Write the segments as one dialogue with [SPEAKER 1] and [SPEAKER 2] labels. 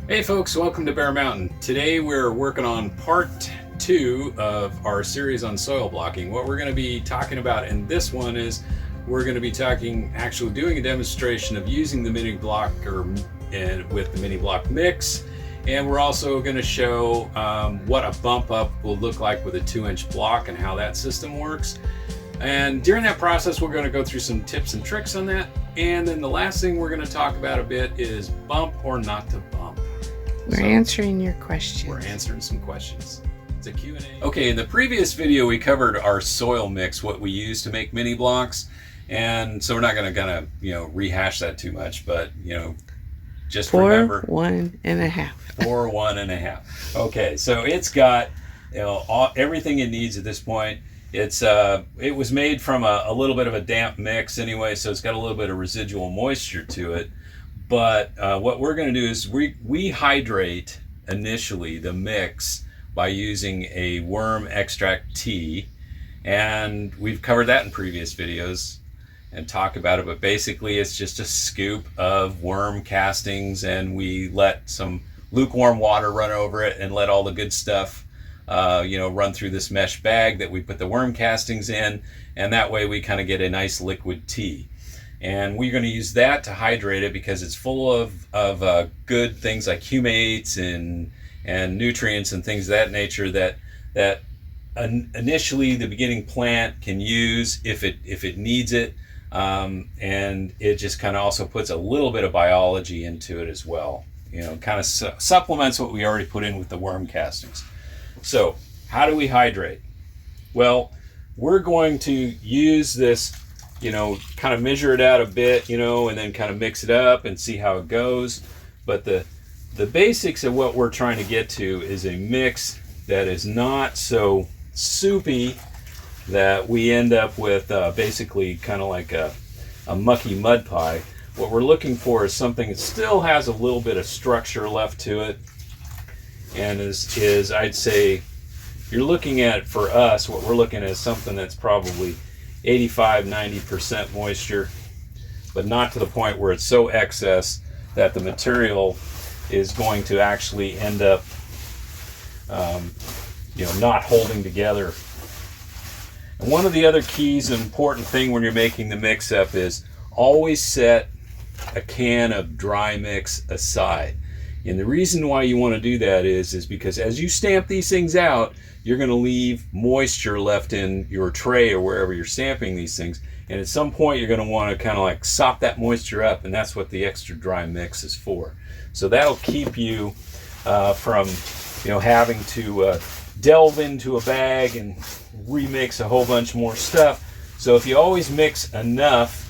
[SPEAKER 1] Hey folks, welcome to Bear Mountain. Today we're working on part 2 of our series on soil blocking. What we're going to be talking about in this one is we're going to be actually doing a demonstration of using the mini blocker and with the mini block mix, and we're also going to show what a bump up will look like with a 2-inch block and how that system works. And during that process, we're going to go through some tips and tricks on that. And then the last thing we're going to talk about a bit is bump or not to bump.
[SPEAKER 2] We're answering your questions.
[SPEAKER 1] We're answering some questions. It's a Q&A. Okay, in the previous video, we covered our soil mix, what we use to make mini blocks. And so we're not going to rehash that too much, but, just remember.
[SPEAKER 2] 4, 1 1/2.
[SPEAKER 1] 4, 1 1/2. Okay, so it's got, everything it needs at this point. It was made from a little bit of a damp mix anyway, so it's got a little bit of residual moisture to it. But what we're going to do is we hydrate initially the mix by using a worm extract tea, and we've covered that in previous videos and talk about it. But basically, it's just a scoop of worm castings, and we let some lukewarm water run over it and let all the good stuff run through this mesh bag that we put the worm castings in, and that way we kind of get a nice liquid tea. And we're going to use that to hydrate it because it's full of good things like humates and nutrients and things of that nature that initially the beginning plant can use if it needs it, and it just kind of also puts a little bit of biology into it as well. Kind of supplements what we already put in with the worm castings. So how do we hydrate? Well, we're going to use this, kind of measure it out a bit, and then kind of mix it up and see how it goes. But the basics of what we're trying to get to is a mix that is not so soupy that we end up with basically kind of like a mucky mud pie. What we're looking for is something that still has a little bit of structure left to it, and is I'd say, you're looking at, for us, what we're looking at is something that's probably 85-90% moisture, but not to the point where it's so excess that the material is going to actually end up not holding together. And one of the other keys and important thing when you're making the mix up is always set a can of dry mix aside. And the reason why you want to do that is because as you stamp these things out, you're going to leave moisture left in your tray or wherever you're stamping these things. And at some point, you're going to want to kind of like sop that moisture up, and that's what the extra dry mix is for. So that'll keep you from having to delve into a bag and remix a whole bunch more stuff. So if you always mix enough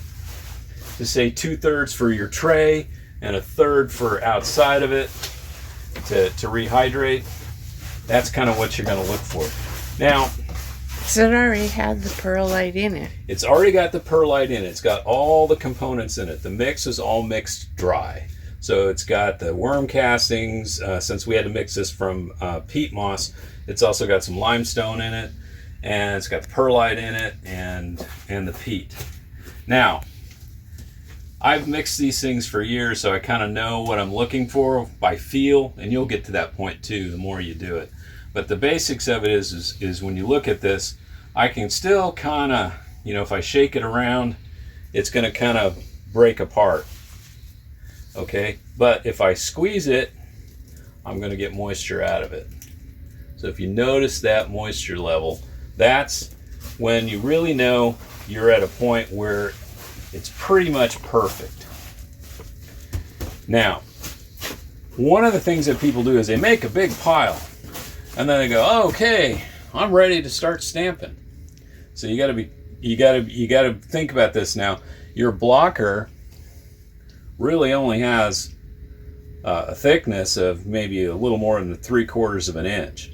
[SPEAKER 1] to say 2/3 for your tray and 1/3 for outside of it to rehydrate, that's kind of what you're going to look for. Now,
[SPEAKER 2] Does it already have the perlite in it?
[SPEAKER 1] it's already got the perlite in it. It's got all the components in it. The mix is all mixed dry. So it's got the worm castings. Since we had to mix this from peat moss, it's also got some limestone in it, and it's got the perlite in it and the peat. Now, I've mixed these things for years, so I kind of know what I'm looking for by feel, and you'll get to that point too the more you do it. But the basics of it is when you look at this, I can still kind of, if I shake it around, it's going to kind of break apart. Okay, but if I squeeze it, I'm going to get moisture out of it. So if you notice that moisture level, that's when you really know you're at a point where it's pretty much perfect. Now, one of the things that people do is they make a big pile, and then they go, oh, "Okay, I'm ready to start stamping." So you got to think about this now. Your blocker really only has a thickness of maybe a little more than 3/4 of an inch.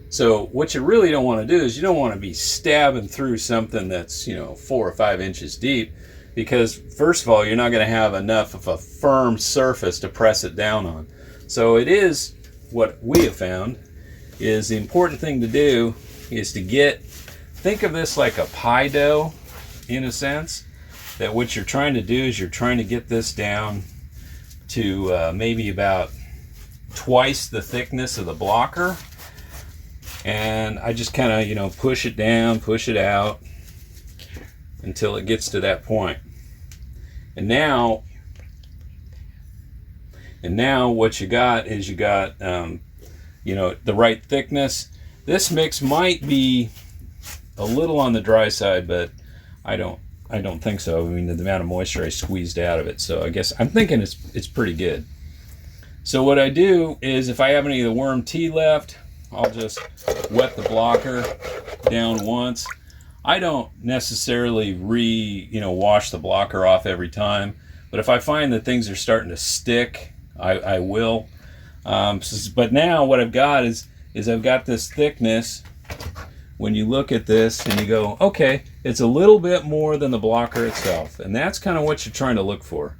[SPEAKER 1] So what you really don't want to do is you don't want to be stabbing through something that's 4 or 5 inches deep, because first of all, you're not going to have enough of a firm surface to press it down on. So it is, what we have found is the important thing to do is to think of this like a pie dough, in a sense, that what you're trying to do is you're trying to get this down to maybe about twice the thickness of the blocker. And I just kind of, push it down, push it out until it gets to that point. And now what you got is the right thickness. This mix might be a little on the dry side, but I don't think so. I mean, the amount of moisture I squeezed out of it. So I guess I'm thinking it's pretty good. So what I do is, if I have any of the worm tea left, I'll just wet the blocker down once. I don't necessarily wash the blocker off every time, but if I find that things are starting to stick, I will. But now what I've got is I've got this thickness. When you look at this and you go, okay, it's a little bit more than the blocker itself, and that's kind of what you're trying to look for.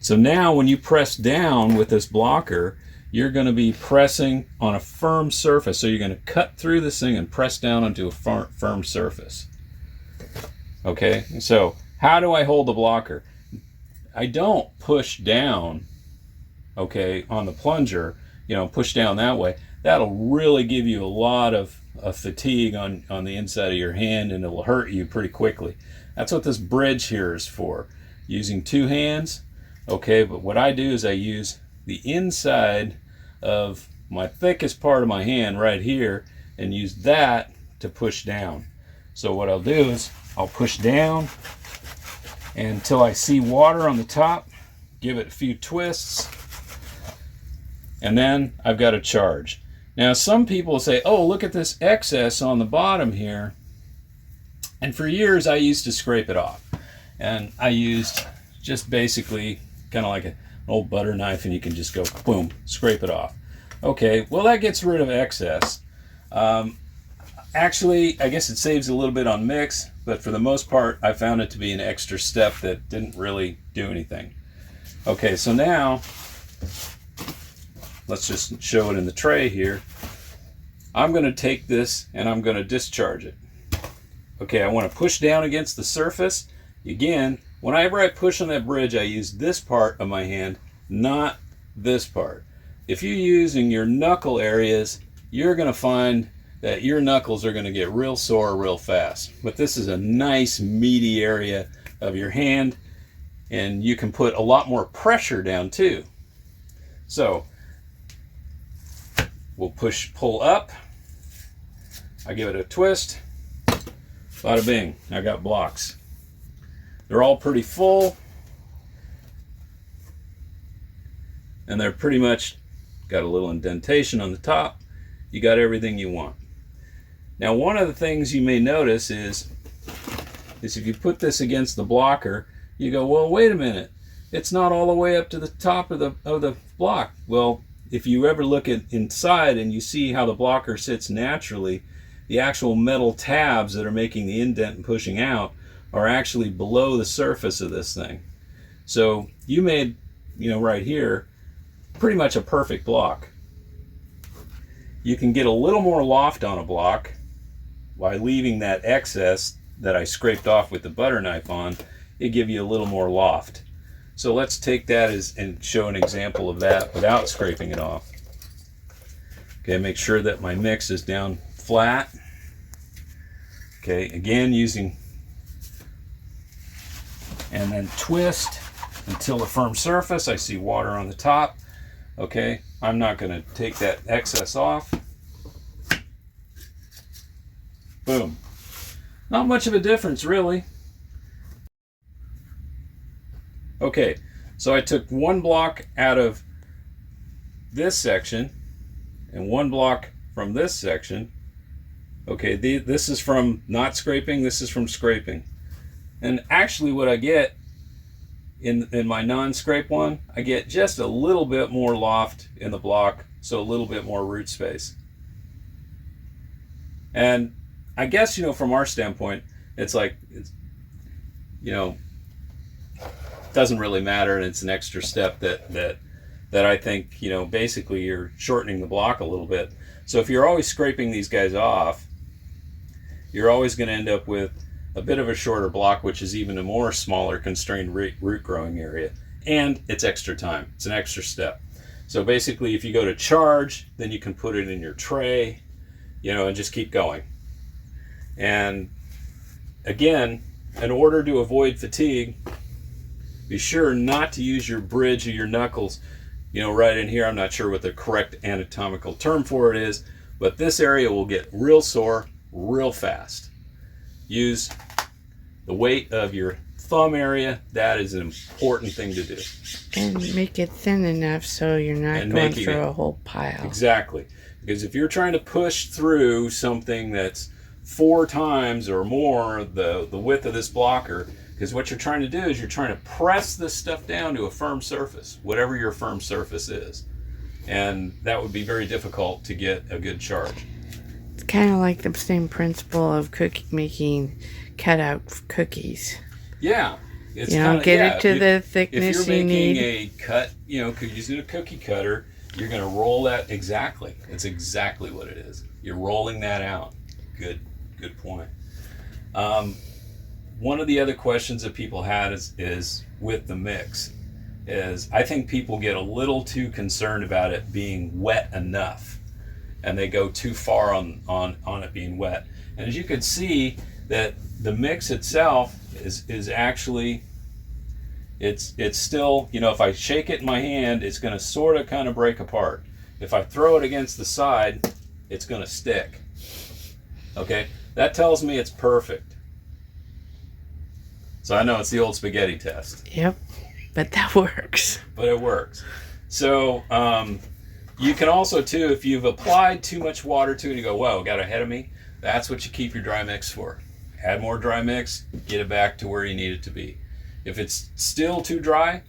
[SPEAKER 1] So now when you press down with this blocker, you're going to be pressing on a firm surface. So you're going to cut through this thing and press down onto a firm surface. Okay, so how do I hold the blocker? I don't push down, okay, on the plunger, push down that way. That'll really give you a lot of fatigue on the inside of your hand, and it'll hurt you pretty quickly. That's what this bridge here is for, using two hands. Okay, but what I do is I use the inside of my thickest part of my hand right here and use that to push down. So what I'll do is I'll push down until I see water on the top, give it a few twists, and then I've got a charge. Now some people say, oh, look at this excess on the bottom here. And for years I used to scrape it off. And I used just basically kind of like an old butter knife, and you can just go boom, scrape it off. Okay, well that gets rid of excess. Actually, I guess it saves a little bit on mix, but for the most part I found it to be an extra step that didn't really do anything. Okay, so now let's just show it in the tray here. I'm going to take this and I'm going to discharge it. Okay, I want to push down against the surface. Again, whenever I push on that bridge, I use this part of my hand, not this part. If you're using your knuckle areas, you're going to find that your knuckles are going to get real sore real fast. But this is a nice meaty area of your hand, and you can put a lot more pressure down too. So we'll pull up. I give it a twist. Bada bing, I got blocks. They're all pretty full, and they're pretty much got a little indentation on the top. You got everything you want. Now, one of the things you may notice is if you put this against the blocker, you go, well, wait a minute, it's not all the way up to the top of the block. Well, if you ever look at inside and you see how the blocker sits naturally, the actual metal tabs that are making the indent and pushing out are actually below the surface of this thing. So you made, right here, pretty much a perfect block. You can get a little more loft on a block by leaving that excess that I scraped off with the butter knife on. It give you a little more loft. So let's take that and show an example of that without scraping it off. Okay, make sure that my mix is down flat. Okay, again using, and then twist until a firm surface. I see water on the top. Okay, I'm not going to take that excess off. Boom. Not much of a difference, really. Okay, so I took one block out of this section and one block from this section. Okay, this is from not scraping, this is from scraping. And actually what I get in my non-scrape one, I get just a little bit more loft in the block, so a little bit more root space. And I guess, from our standpoint, it's like, doesn't really matter, and it's an extra step that I think, basically you're shortening the block a little bit. So if you're always scraping these guys off, you're always going to end up with a bit of a shorter block, which is even a more smaller constrained root growing area, and it's extra time. It's an extra step. So basically, if you go to charge, then you can put it in your tray, and just keep going. And again, in order to avoid fatigue, be sure not to use your bridge or your knuckles, right in here. I'm not sure what the correct anatomical term for it is, but this area will get real sore real fast. Use the weight of your thumb area. That is an important thing to do.
[SPEAKER 2] And make it thin enough so you're not going through a whole pile.
[SPEAKER 1] Exactly. Because if you're trying to push through something that's 4 times or more the width of this blocker, because what you're trying to do is you're trying to press this stuff down to a firm surface, whatever your firm surface is. And that would be very difficult to get a good charge.
[SPEAKER 2] It's kind of like the same principle of making cutout cookies.
[SPEAKER 1] Yeah. It's
[SPEAKER 2] get it to the thickness you need.
[SPEAKER 1] If you're making a cut, using a cookie cutter, you're going to roll that exactly. It's exactly what it is. You're rolling that out. Good point. One of the other questions that people had is with the mix. I think people get a little too concerned about it being wet enough, and they go too far on it being wet. And as you can see, that the mix itself is actually, it's still, if I shake it in my hand, it's going to sort of kind of break apart. If I throw it against the side, it's going to stick. Okay, that tells me it's perfect. So I know it's the old spaghetti test.
[SPEAKER 2] Yep, but that works.
[SPEAKER 1] But it works. So you can also too, if you've applied too much water to it, you go, whoa, got ahead of me. That's what you keep your dry mix for. Add more dry mix, get it back to where you need it to be. If it's still too dry,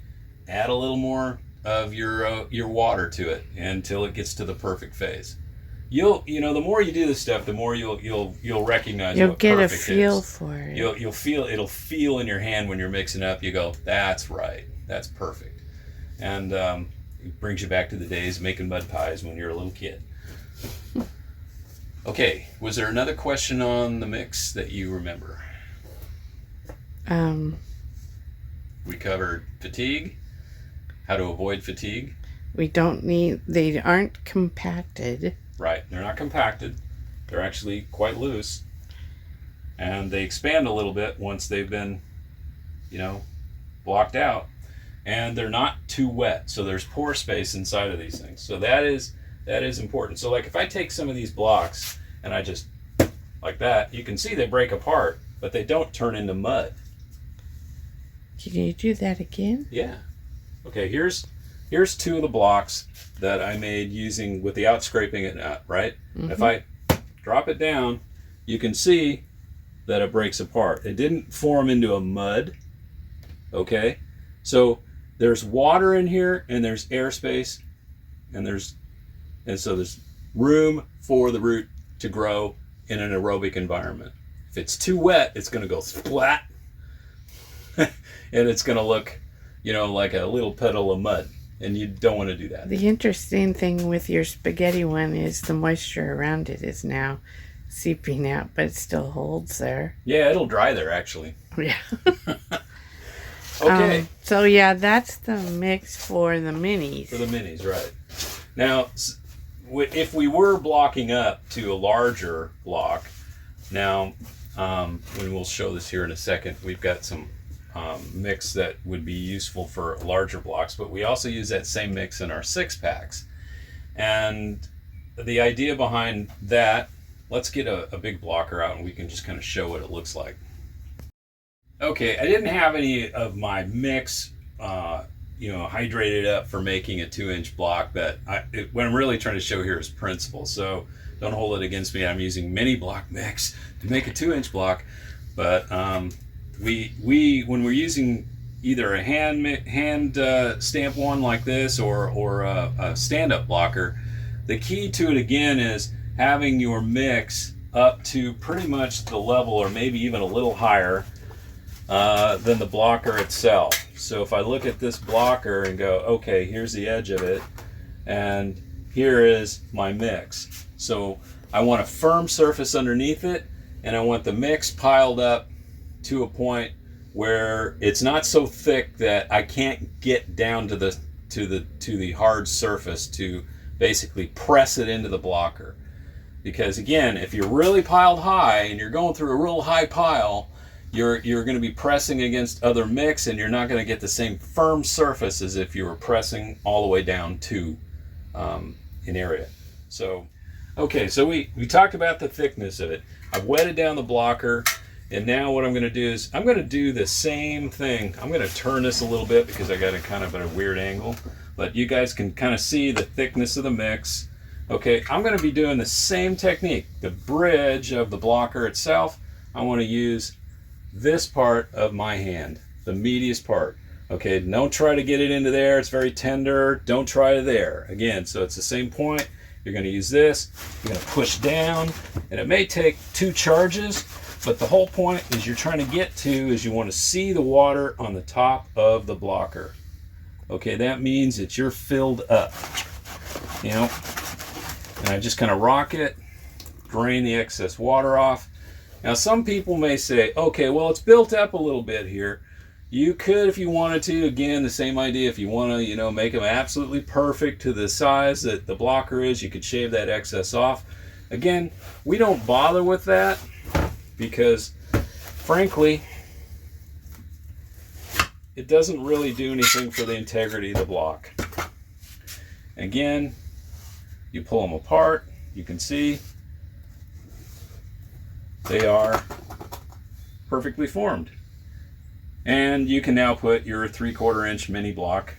[SPEAKER 1] add a little more of your water to it until it gets to the perfect phase. The more you do this stuff, the more you'll recognize
[SPEAKER 2] you'll
[SPEAKER 1] what
[SPEAKER 2] get a
[SPEAKER 1] perfect
[SPEAKER 2] feel
[SPEAKER 1] is.
[SPEAKER 2] for it.
[SPEAKER 1] It'll feel in your hand when you're mixing up. You go, that's right, that's perfect, and it brings you back to the days of making mud pies when you're a little kid. Okay, was there another question on the mix that you remember? We covered fatigue, how to avoid fatigue.
[SPEAKER 2] They aren't compacted.
[SPEAKER 1] Right, they're not compacted. They're actually quite loose. And they expand a little bit once they've been, blocked out. And they're not too wet, so there's pore space inside of these things. So that is important. So like if I take some of these blocks and I just, like that, you can see they break apart, but they don't turn into mud.
[SPEAKER 2] Can you do that again?
[SPEAKER 1] Yeah. Okay, here's 2 of the blocks that I made with the scraping it out, right? Mm-hmm. If I drop it down, you can see that it breaks apart. It didn't form into a mud, okay? So there's water in here, and there's airspace, and so there's room for the root to grow in an aerobic environment. If it's too wet, it's going to go splat, and it's going to look, like a little puddle of mud. And you don't want to do that.
[SPEAKER 2] The interesting thing with your spaghetti one is the moisture around it is now seeping out, but it still holds there.
[SPEAKER 1] Yeah, it'll dry there, actually.
[SPEAKER 2] Yeah.
[SPEAKER 1] Okay.
[SPEAKER 2] So, yeah, that's the mix for the minis.
[SPEAKER 1] For the minis, right. Now, if we were blocking up to a larger block, now, when we'll show this here in a second, we've got some mix that would be useful for larger blocks, but we also use that same mix in our 6-packs. And the idea behind that, let's get a big blocker out and we can just kind of show what it looks like. Okay, I didn't have any of my mix hydrated up for making a 2-inch block, but what I'm really trying to show here is principle. So don't hold it against me. I'm using mini block mix to make a 2-inch block, but we when we're using either a hand stamp one like this or a stand-up blocker, the key to it again is having your mix up to pretty much the level or maybe even a little higher than the blocker itself. So if I look at this blocker and go, okay, here's the edge of it, and here is my mix. So I want a firm surface underneath it, and I want the mix piled up to a point where it's not so thick that I can't get down to to the hard surface to basically press it into the blocker. Because again, if you're really piled high and you're going through a real high pile, you're going to be pressing against other mix, and you're not going to get the same firm surface as if you were pressing all the way down to an area. So, okay, so we talked about the thickness of it. I've wetted down the blocker, and now what I'm going to do is I'm going to do the same thing. I'm going to turn this a little bit because I got it kind of at a weird angle, but you guys can kind of see the thickness of the mix. Okay, I'm going to be doing the same technique. The bridge of the blocker itself, I want to use this part of my hand, the meatiest part. Okay, don't try to get it into there. It's very tender. Don't try it there. Again, so it's the same point. You're going to use this. You're going to push down, and it may take 2 charges, but the whole point is you're trying to get to is you want to see the water on the top of the blocker. Okay, that means that you're filled up. You know, and I just kind of rock it, drain the excess water off. Now, some people may say, okay, well, it's built up a little bit here. You could, if you wanted to, again, the same idea. If you want to, you know, make them absolutely perfect to the size that the blocker is, you could shave that excess off. Again, we don't bother with that because, frankly, it doesn't really do anything for the integrity of the block. Again, you pull them apart, you can see they are perfectly formed. And you can now put your 3/4 inch mini block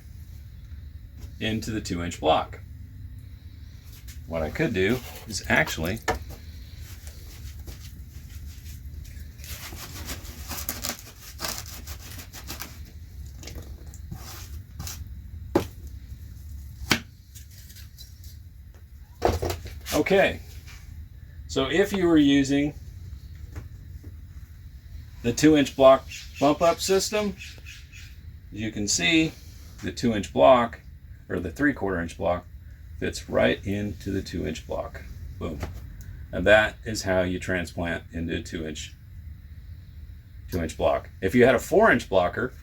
[SPEAKER 1] into the 2-inch block. What I could do is actually okay, so if you were using the 2-inch block bump up system, you can see the 2-inch block, or the 3/4 inch block, fits right into the 2-inch block. Boom. And that is how you transplant into a 2-inch block. If you had a 4-inch blocker,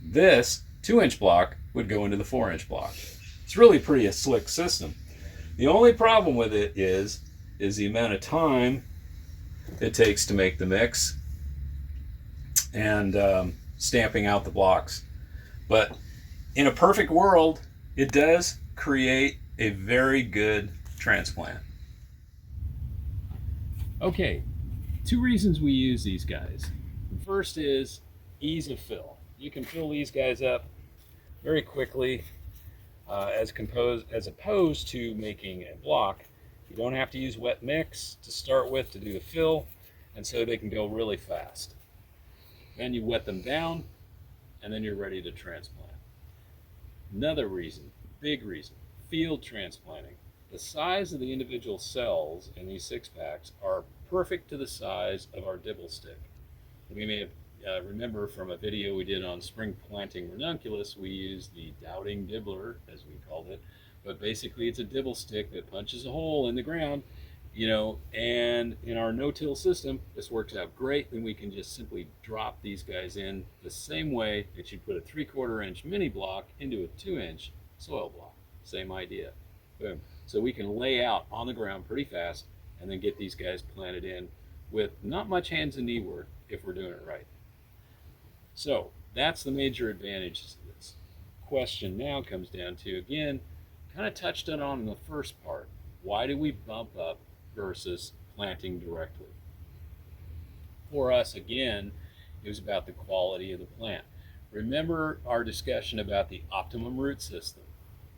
[SPEAKER 1] this 2-inch block would go into the 4-inch block. It's really pretty a slick system. The only problem with it is the amount of time it takes to make the mix and stamping out the blocks. But in a perfect world, it does create a very good transplant. Okay, 2 reasons we use these guys. The first is ease of fill. You can fill these guys up very quickly as opposed to making a block. You don't have to use wet mix to start with to do the fill, and so they can go really fast. Then you wet them down, and then you're ready to transplant. Another reason, big reason, field transplanting. The size of the individual cells in these 6-packs are perfect to the size of our dibble stick. We may have remember from a video we did on spring planting ranunculus, we used the doubting dibbler, as we called it, but basically it's a dibble stick that punches a hole in the ground, you know, and in our no-till system, this works out great. Then we can just simply drop these guys in the same way that you put a 3/4 inch mini block into a 2-inch soil block. Same idea. Boom. So we can lay out on the ground pretty fast and then get these guys planted in with not much hands and knee work if we're doing it right. So that's the major advantages of this. Question now comes down to, again, kind of touched on in the first part, why do we bump up versus planting directly? For us, again, it was about the quality of the plant. Remember our discussion about the optimum root system,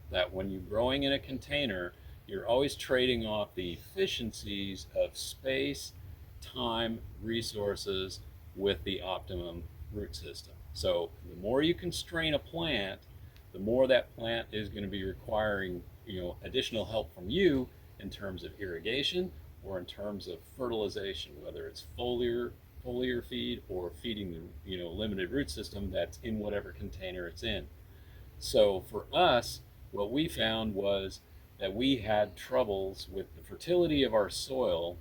[SPEAKER 1] that when you're growing in a container, you're always trading off the efficiencies of space, time, resources with the optimum root system. So the more you constrain a plant, the more that plant is going to be requiring, you know, additional help from you in terms of irrigation or in terms of fertilization, whether it's foliar feed or feeding the, you know, limited root system that's in whatever container it's in. So for us, what we found was that we had troubles with the fertility of our soil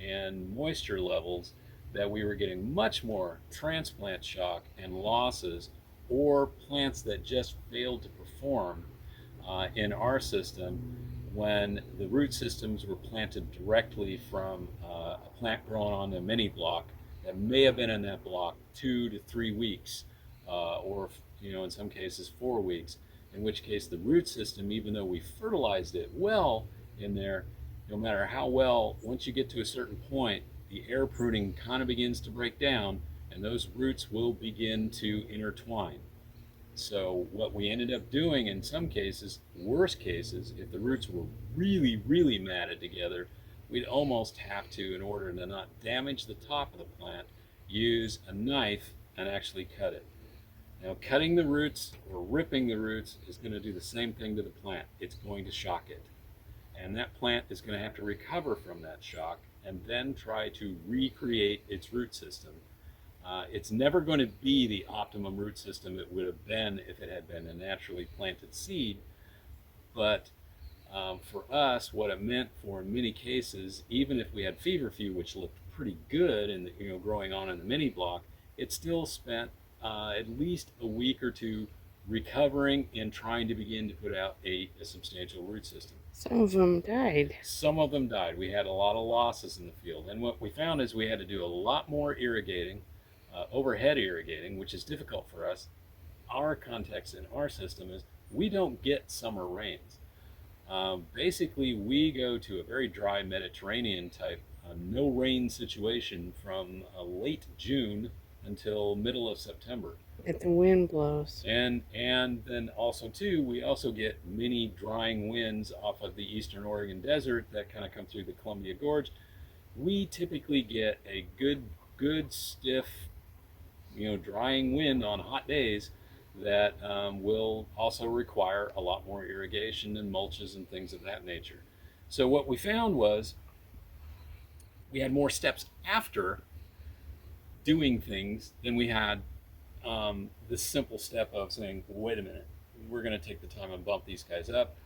[SPEAKER 1] and moisture levels, that we were getting much more transplant shock and losses, or plants that just failed to perform in our system when the root systems were planted directly from a plant grown on the mini block that may have been in that block 2 to 3 weeks, or in some cases 4 weeks. In which case, the root system, even though we fertilized it well in there, no matter how well, once you get to a certain point, the air pruning kind of begins to break down, and those roots will begin to intertwine. So what we ended up doing in some cases, worst cases, if the roots were really, really matted together, we'd almost have to, in order to not damage the top of the plant, use a knife and actually cut it. Now, cutting the roots or ripping the roots is going to do the same thing to the plant. It's going to shock it. And that plant is going to have to recover from that shock and then try to recreate its root system. It's never going to be the optimum root system it would have been if it had been a naturally planted seed. But for us, what it meant for in many cases, even if we had feverfew, which looked pretty good and growing on in the mini block, it still spent at least a week or two recovering and trying to begin to put out a substantial root system.
[SPEAKER 2] Some of them died.
[SPEAKER 1] Some of them died. We had a lot of losses in the field. And what we found is we had to do a lot more irrigating, overhead irrigating, which is difficult for us. Our context in our system is we don't get summer rains. Basically, we go to a very dry Mediterranean type no rain situation from late June until middle of September.
[SPEAKER 2] If the wind blows.
[SPEAKER 1] And then also too, we also get many drying winds off of the eastern Oregon desert that kind of come through the Columbia Gorge. We typically get a good stiff, drying wind on hot days that will also require a lot more irrigation and mulches and things of that nature. So what we found was we had more steps after doing things than we had this simple step of saying, wait a minute, we're going to take the time and bump these guys up,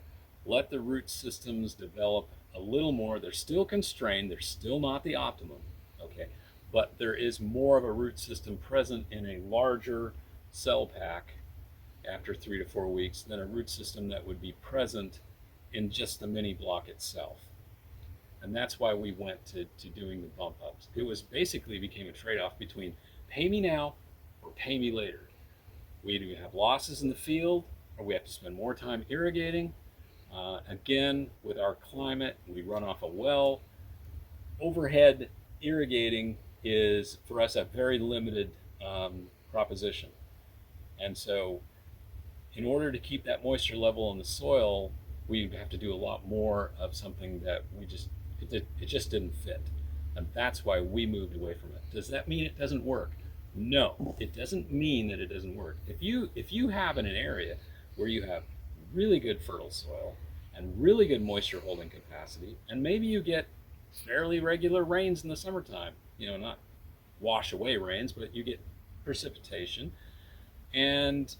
[SPEAKER 1] let the root systems develop a little more. They're still constrained, they're still not the optimum, okay, but there is more of a root system present in a larger cell pack after 3 to 4 weeks than a root system that would be present in just the mini block itself. And that's why we went to doing the bump ups. It was basically became a trade-off between pay me now or pay me later. We either have losses in the field or we have to spend more time irrigating. Again, with our climate, we run off a well. Overhead irrigating is, for us, a very limited proposition. And so in order to keep that moisture level in the soil, we have to do a lot more of something that it just didn't fit. And that's why we moved away from it. Does that mean it doesn't work? No, it doesn't mean that it doesn't work. If you have in an area where you have really good fertile soil and really good moisture holding capacity, and maybe you get fairly regular rains in the summertime, not wash away rains, but you get precipitation, and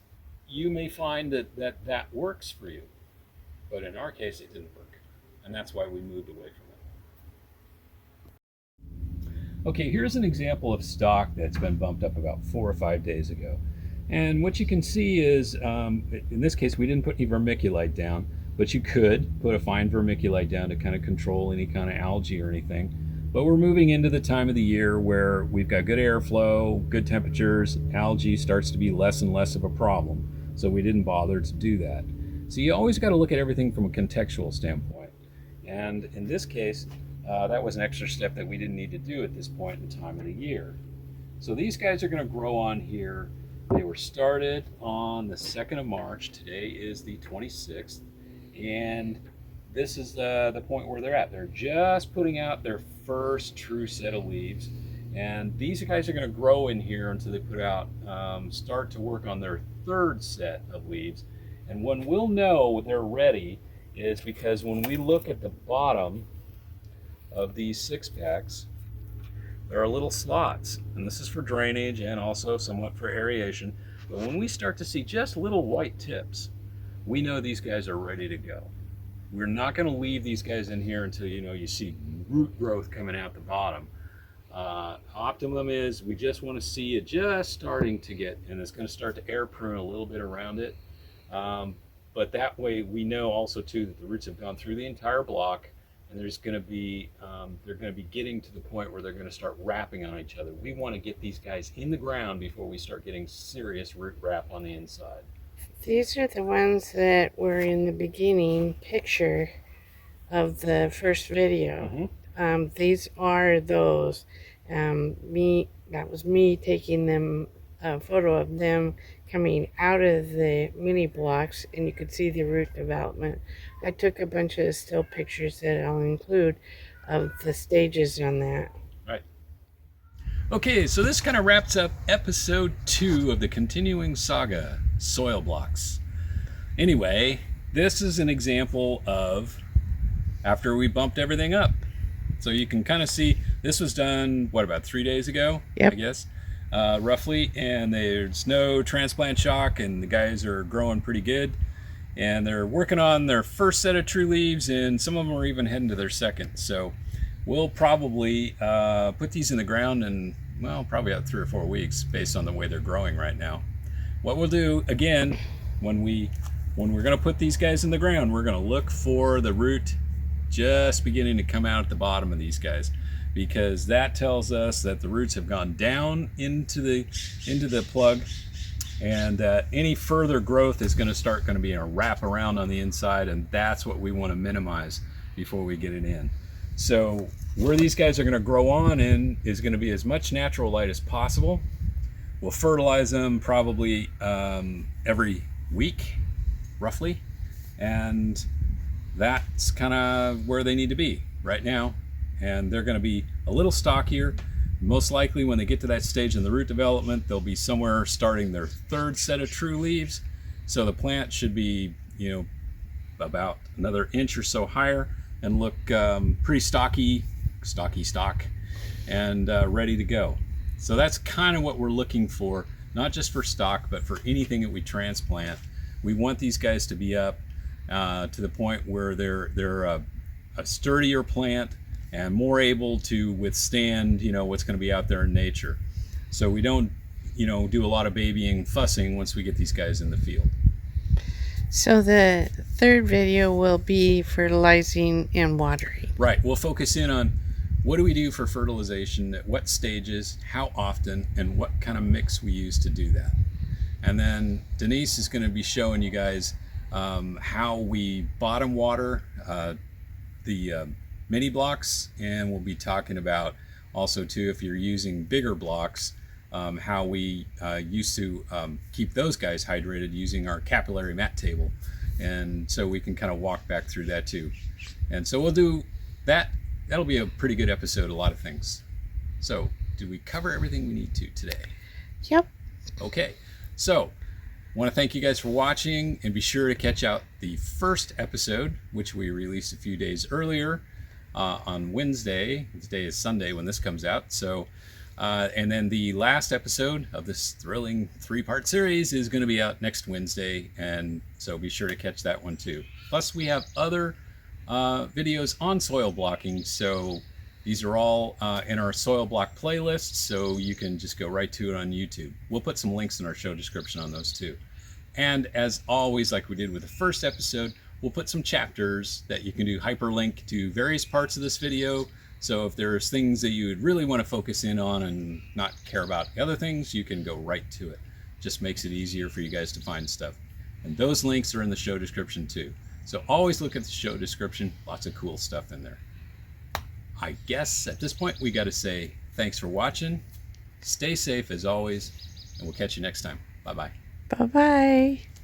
[SPEAKER 1] you may find that works for you. But in our case, it didn't work. And that's why we moved away from it. Okay, here's an example of stock that's been bumped up about 4 or 5 days ago. And what you can see is, in this case, we didn't put any vermiculite down, but you could put a fine vermiculite down to kind of control any kind of algae or anything. But we're moving into the time of the year where we've got good airflow, good temperatures, algae starts to be less and less of a problem. So we didn't bother to do that. So you always got to look at everything from a contextual standpoint. And in this case, that was an extra step that we didn't need to do at this point in time of the year. So these guys are going to grow on here. They were started on the 2nd of March. Today is the 26th. And this is the point where they're at. They're just putting out their first true set of leaves. And these guys are going to grow in here until they put out, start to work on their 3rd set of leaves. And when we'll know they're ready is because when we look at the bottom of these 6-packs, there are little slots. And this is for drainage and also somewhat for aeration. But when we start to see just little white tips, we know these guys are ready to go. We're not going to leave these guys in here until you see root growth coming out the bottom. Optimum is we just want to see it just starting to get, and it's going to start to air prune a little bit around it. But but that way we know also too that the roots have gone through the entire block, and there's going to be they're going to be getting to the point where they're going to start wrapping on each other. We want to get these guys in the ground before we start getting serious root wrap on the inside.
[SPEAKER 2] These are the ones that were in the beginning picture of the first video. These are those. That was me taking them a photo of them coming out of the mini blocks, and you could see the root development. I took a bunch of still pictures that I'll include of the stages on that.
[SPEAKER 1] Right. Okay, so this kind of wraps up episode 2 of the continuing saga, soil blocks. Anyway, this is an example of after we bumped everything up. So you can kind of see this was done, what, about 3 days ago,
[SPEAKER 2] Yep.
[SPEAKER 1] I guess, roughly. And there's no transplant shock, and the guys are growing pretty good. And they're working on their first set of true leaves, and some of them are even heading to their second. So we'll probably put these in the ground in, well, probably about 3 or 4 weeks based on the way they're growing right now. What we'll do, again, when we're going to put these guys in the ground, we're going to look for the root just beginning to come out at the bottom of these guys, because that tells us that the roots have gone down into the plug, and that any further growth is going to be a wrap around on the inside, and that's what we want to minimize before we get it in. So where these guys are going to grow on in is going to be as much natural light as possible. We'll fertilize them probably every week, roughly, and that's kind of where they need to be right now. And they're going to be a little stockier. Most likely when they get to that stage in the root development, they'll be somewhere starting their 3rd set of true leaves. So the plant should be, about another inch or so higher and look pretty stocky, and ready to go. So that's kind of what we're looking for, not just for stock, but for anything that we transplant. We want these guys to be up to the point where they're a sturdier plant and more able to withstand, what's going to be out there in nature. So we don't, do a lot of babying, fussing once we get these guys in the field.
[SPEAKER 2] So the 3rd video will be fertilizing and watering.
[SPEAKER 1] Right. We'll focus in on what do we do for fertilization, at what stages, how often, and what kind of mix we use to do that. And then Denise is going to be showing you guys how we bottom water the mini blocks, and we'll be talking about also too, if you're using bigger blocks, how we used to keep those guys hydrated using our capillary mat table, and so we can kind of walk back through that too. And so we'll do that. That'll be a pretty good episode, a lot of things. So did we cover everything we need to today?
[SPEAKER 2] Yep.
[SPEAKER 1] Okay, so I want to thank you guys for watching, and be sure to catch out the first episode, which we released a few days earlier on Wednesday. Today is Sunday when this comes out. So, and then the last episode of this thrilling 3-part series is going to be out next Wednesday, and so be sure to catch that one too. Plus, we have other videos on soil blocking, so these are all in our soil block playlist, so you can just go right to it on YouTube. We'll put some links in our show description on those too. And as always, like we did with the first episode, we'll put some chapters that you can do hyperlink to various parts of this video. So if there's things that you would really want to focus in on and not care about the other things, you can go right to it. Just makes it easier for you guys to find stuff. And those links are in the show description too. So always look at the show description. Lots of cool stuff in there. I guess at this point we got to say thanks for watching. Stay safe as always, and we'll catch you next time. Bye-bye.
[SPEAKER 2] Bye-bye.